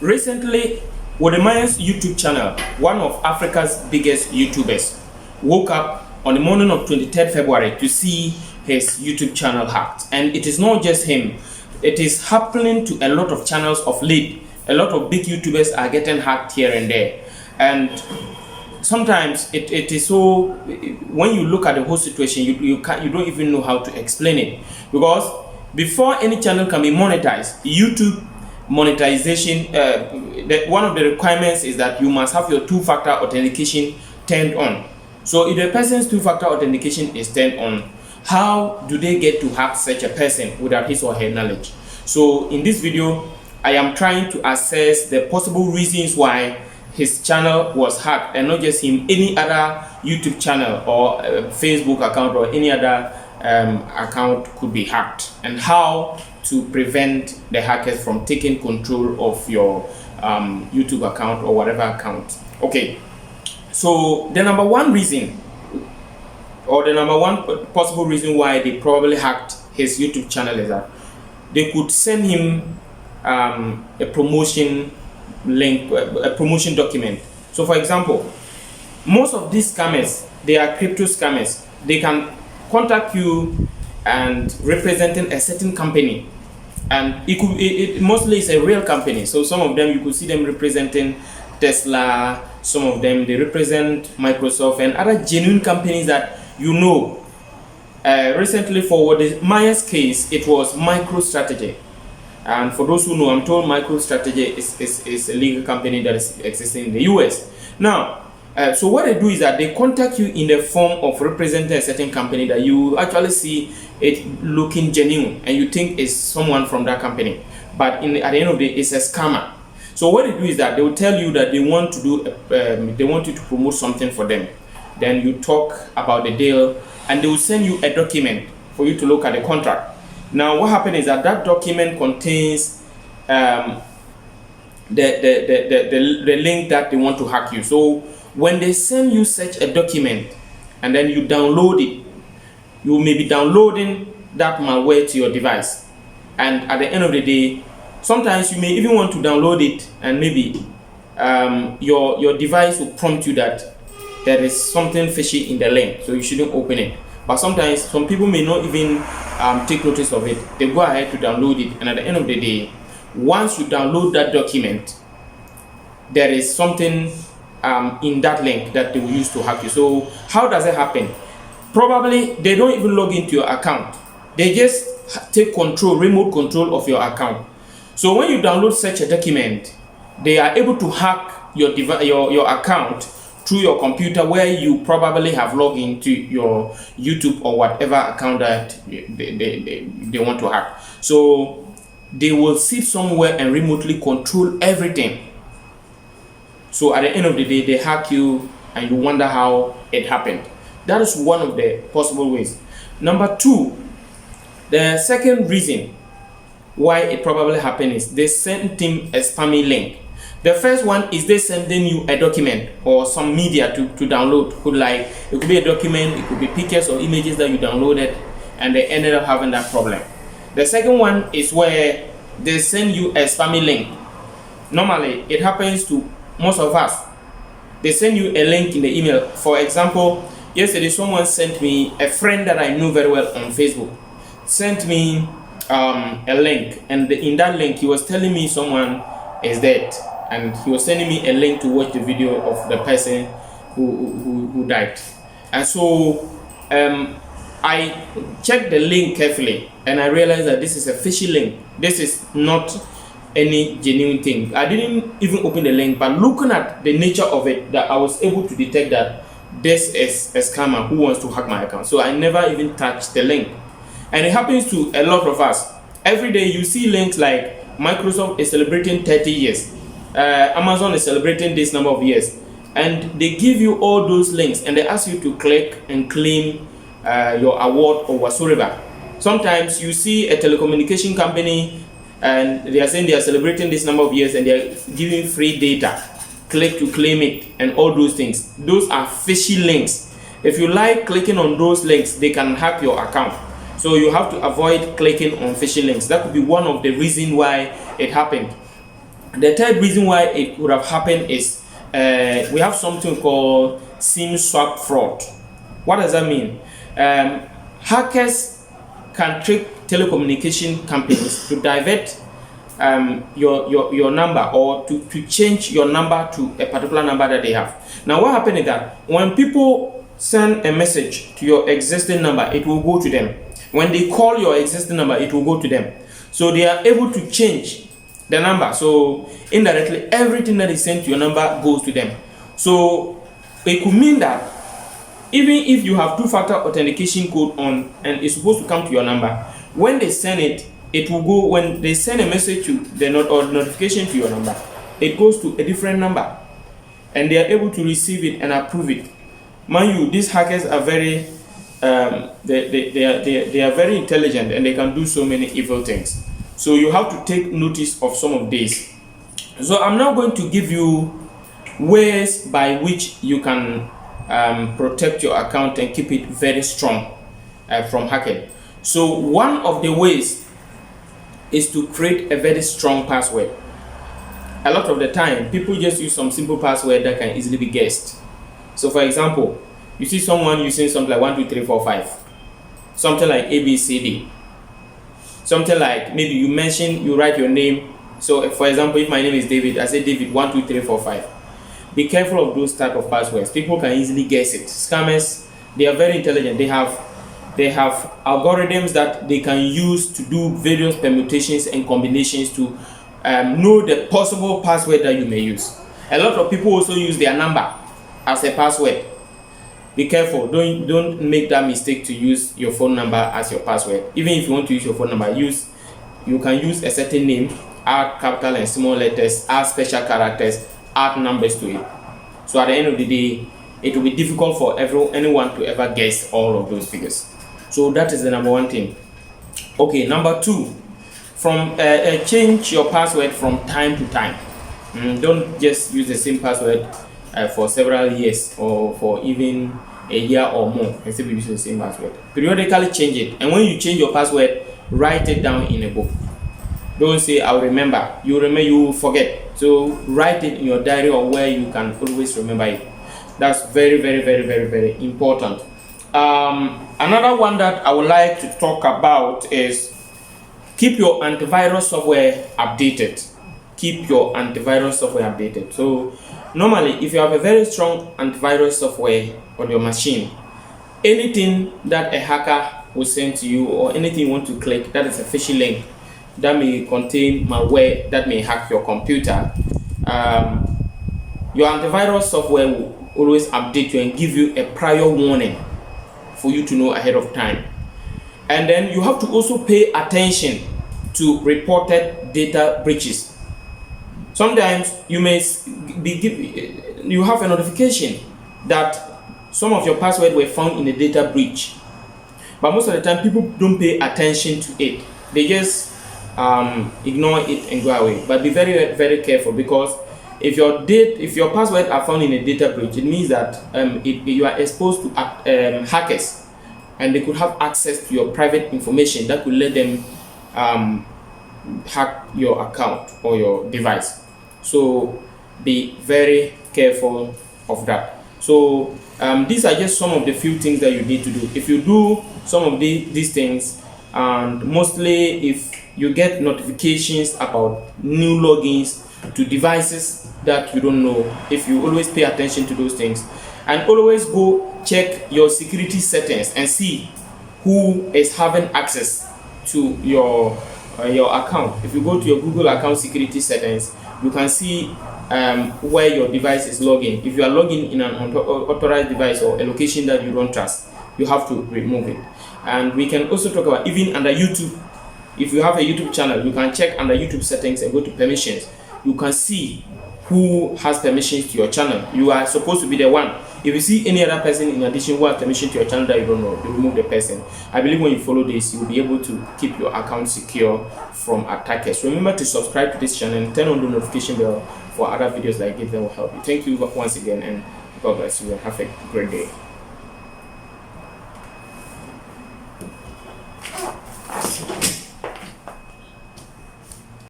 Recently, Wode YouTube channel, one of Africa's biggest YouTubers, woke up on the morning of 23rd February to see his YouTube channel hacked. And it is not just him, it is happening to a lot of channels of late. A lot of big YouTubers are getting hacked here and there. And sometimes it is so, when you look at the whole situation, you don't even know how to explain it. Because before any channel can be monetized, YouTube monetization, one of the requirements is that you must have your two-factor authentication turned on. So if the person's two-factor authentication is turned on, how do they get to hack such a person without his or her knowledge? So in this video, I am trying to assess the possible reasons why his channel was hacked, and not just him, any other YouTube channel or Facebook account or any other account could be hacked, and how to prevent the hackers from taking control of your YouTube account or whatever account. Okay, so the number one reason, or the number one possible reason why they probably hacked his YouTube channel is that they could send him a promotion link, a promotion document. So for example, most of these scammers, they are crypto scammers. They can contact you and representing a certain company, and it mostly is a real company. So some of them you could see them representing Tesla, some of them they represent Microsoft and other genuine companies that you know. Recently, for the Maya's case, it was MicroStrategy. And for those who know, I'm told MicroStrategy is a legal company that is existing in the US. Now, so what they do is that they contact you in the form of representing a certain company that you actually see it looking genuine and you think is someone from that company. But at the end of the day, it's a scammer. So what they do is that they will tell you that they want to do, they want you to promote something for them. Then you talk about the deal, and they will send you a document for you to look at the contract. Now, what happened is that that document contains the link that they want to hack you. So when they send you such a document and then you download it, you may be downloading that malware to your device. And at the end of the day, sometimes you may even want to download it, and maybe your device will prompt you that there is something fishy in the link, so you shouldn't open it. But sometimes some people may not even take notice of it. They go ahead to download it, and at the end of the day, once you download that document, there is something in that link that they will use to hack you. So how does it happen? Probably they don't even log into your account. They just take control, remote control of your account. So when you download such a document, they are able to hack your account through your computer, where you probably have logged into your YouTube or whatever account that they want to hack. So they will sit somewhere and remotely control everything. So at the end of the day, they hack you and you wonder how it happened. That is one of the possible ways. Number two, the second reason why it probably happened is they sent him a spammy link. The first one is they sending you a document or some media to download. It could be a document, it could be pictures or images that you downloaded, and they ended up having that problem. The second one is where they send you a spammy link. Normally, it happens to most of us. They send you a link in the email. For example, yesterday someone sent me, a friend that I know very well on Facebook, sent me a link, and in that link he was telling me someone is dead. And he was sending me a link to watch the video of the person who died. And so I checked the link carefully, and I realized that this is a fishy link. This is not any genuine thing. I didn't even open the link, but looking at the nature of it, that I was able to detect that this is a scammer who wants to hack my account. So I never even touched the link. And it happens to a lot of us. Every day you see links like Microsoft is celebrating 30 years. Amazon is celebrating this number of years, and they give you all those links and they ask you to click and claim your award or whatsoever. Sometimes you see a telecommunication company and they are saying they are celebrating this number of years and they are giving free data. Click to claim it and all those things. Those are fishy links. If you like clicking on those links, they can hack your account. So you have to avoid clicking on fishy links. That could be one of the reasons why it happened. The third reason why it would have happened is we have something called SIM swap fraud. What does that mean? Hackers can trick telecommunication companies to divert your number, or to change your number to a particular number that they have. Now what happened is that when people send a message to your existing number, it will go to them. When they call your existing number, it will go to them. So they are able to change the number. So indirectly, everything that is sent to your number goes to them. So it could mean that even if you have two-factor authentication code on and it's supposed to come to your number, when they send it, it will go, when they send a message to the notification to your number, it goes to a different number, and they are able to receive it and approve it. Mind you, these hackers are very they are very intelligent, and they can do so many evil things. So you have to take notice of some of these. So I'm now going to give you ways by which you can protect your account and keep it very strong from hacking. So one of the ways is to create a very strong password. A lot of the time, people just use some simple password that can easily be guessed. So for example, you see someone using something like 1, 2, 3, 4, 5, something like ABCD, something like maybe you write your name. So for example, if my name is David, I say David 1, 2, 3, 4, 5. Be careful of those type of passwords. People can easily guess it. Scammers, they are very intelligent. They have algorithms that they can use to do various permutations and combinations to know the possible password that you may use. A lot of people also use their number as a password. Be careful. Don't make that mistake to use your phone number as your password. Even if you want to use your phone number, you can use a certain name, add capital and small letters, add special characters, add numbers to it. So at the end of the day, it will be difficult for anyone to ever guess all of those figures. So that is the number one thing. Okay, number two, change your password from time to time. Don't just use the same password for several years or for even a year or more, instead of using the same password. Periodically change it, and when you change your password, write it down in a book. Don't say I'll remember. You will forget. So write it in your diary or where you can always remember it. That's very, very, very, very, very important. Another one that I would like to talk about is keep your antivirus software updated. Keep your antivirus software updated. So normally, if you have a very strong antivirus software on your machine, anything that a hacker will send to you or anything you want to click that is a fishy link that may contain malware that may hack your computer, your antivirus software will always update you and give you a prior warning for you to know ahead of time. And then you have to also pay attention to reported data breaches. Sometimes you may you have a notification that some of your passwords were found in a data breach, but most of the time people don't pay attention to it. They just ignore it and go away. But be very, very careful, because if your passwords are found in a data breach, it means that you are exposed to hackers, and they could have access to your private information that could let them hack your account or your device. So be very careful of that. So these are just some of the few things that you need to do. If you do some of these things, and mostly if you get notifications about new logins to devices that you don't know, if you always pay attention to those things, and always go check your security settings and see who is having access to your account. If you go to your Google account security settings, you can see where your device is logging. If you are logging in an unauthorized device or a location that you don't trust, you have to remove it. And we can also talk about even under YouTube. If you have a YouTube channel, you can check under YouTube settings and go to permissions. You can see who has permissions to your channel. You are supposed to be the one. If you see any other person in addition who has permission to your channel that you don't know, you remove the person. I believe when you follow this, you will be able to keep your account secure from attackers. Remember to subscribe to this channel and turn on the notification bell for other videos like this that will help you. Thank you once again, and God bless you and have a great day.